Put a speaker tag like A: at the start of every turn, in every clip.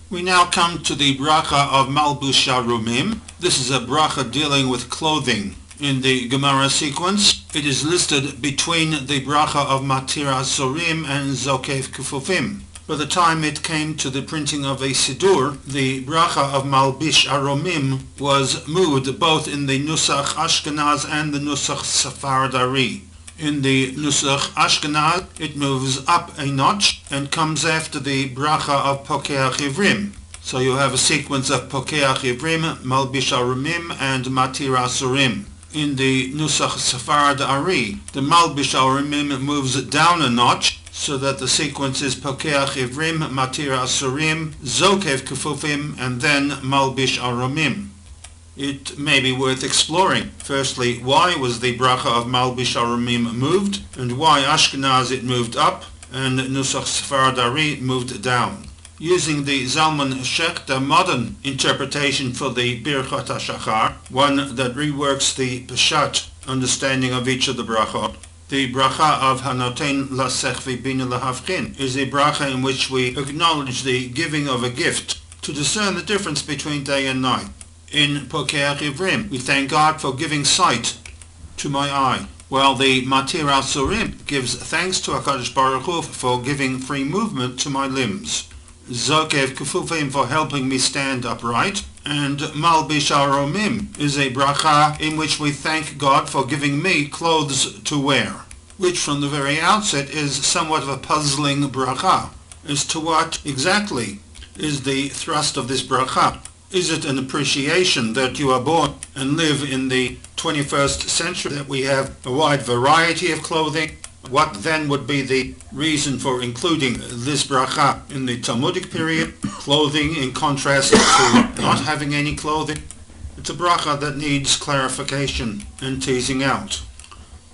A: We now come to the bracha of Malbush Arumim. This is a bracha dealing with clothing. In the Gemara sequence, it is listed between the bracha of Matir Asorim and Zokef Kufufim. By the time it came to the printing of a Siddur, the bracha of Malbish Aromim was moved both in the Nusach Ashkenaz and the Nusach Sephardi. In the Nusach Ashkenaz, it moves up a notch and comes after the bracha of Pokeach Ivrim. So you have a sequence of Pokeach Ivrim, Malbish Aromim, and Matir Asurim. In the Nusach Sephardi, the Malbish Aromim moves down a notch, so that the sequence is Pokeach Ivrim, Matir Asurim, Zokev Kufufim, and then Malbish Aromim. It may be worth exploring. Firstly, why was the bracha of Malbish Aromim moved, and why Ashkenaz it moved up, and Nusach Sephardi moved down. Using the Zalman Shechter modern interpretation for the Birchot HaShachar, one that reworks the Peshat understanding of each of the brachot, the bracha of Hanoten Lasech V'Bina Lahavchin is a bracha in which we acknowledge the giving of a gift to discern the difference between day and night. In Pokeach Ivrim, we thank God for giving sight to my eye, while the Matir Asurim gives thanks to HaKadosh Baruch Hu for giving free movement to my limbs. Zokev Kufufim for helping me stand upright, and Malbish Aromim is a bracha in which we thank God for giving me clothes to wear, which from the very outset is somewhat of a puzzling bracha. As to what exactly is the thrust of this bracha? Is it an appreciation that you are born and live in the 21st century, that we have a wide variety of clothing? What then would be the reason for including this bracha in the Talmudic period, clothing in contrast to not having any clothing? It's a bracha that needs clarification and teasing out.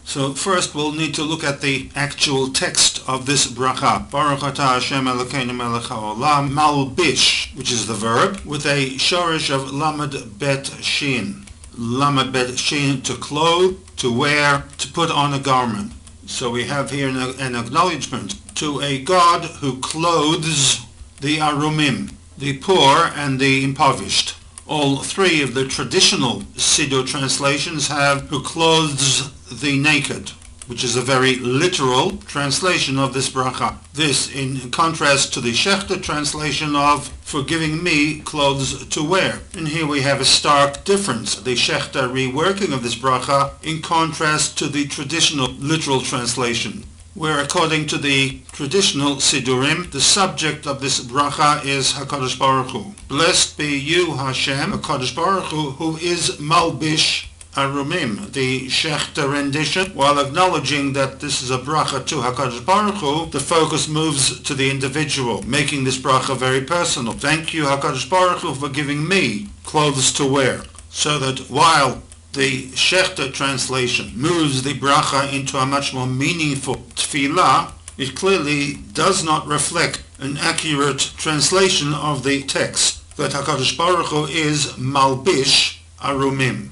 A: So first we'll need to look at the actual text of this bracha. Baruch atah Hashem Elokeinu melech haolam, malbish, which is the verb, with a shorish of lamed bet shin. Lamed bet shin, to clothe, to wear, to put on a garment. So we have here an acknowledgement to a God who clothes the Arumim, the poor and the impoverished. All three of the traditional Siddur translations have who clothes the naked, which is a very literal translation of this bracha. This in contrast to the Shechter translation of for giving me clothes to wear. And here we have a stark difference. The Shechter reworking of this bracha in contrast to the traditional literal translation, where according to the traditional Siddurim, the subject of this bracha is HaKadosh Baruch Hu. Blessed be you, Hashem, HaKadosh Baruch Hu, who is Malbish Arumim, the Shechter rendition. While acknowledging that this is a bracha to HaKadosh Baruch Hu, the focus moves to the individual, making this bracha very personal. Thank you, HaKadosh Baruch Hu, for giving me clothes to wear. So that while the Shechter translation moves the bracha into a much more meaningful tefillah, it clearly does not reflect an accurate translation of the text, that HaKadosh Baruch Hu is Malbish Arumim.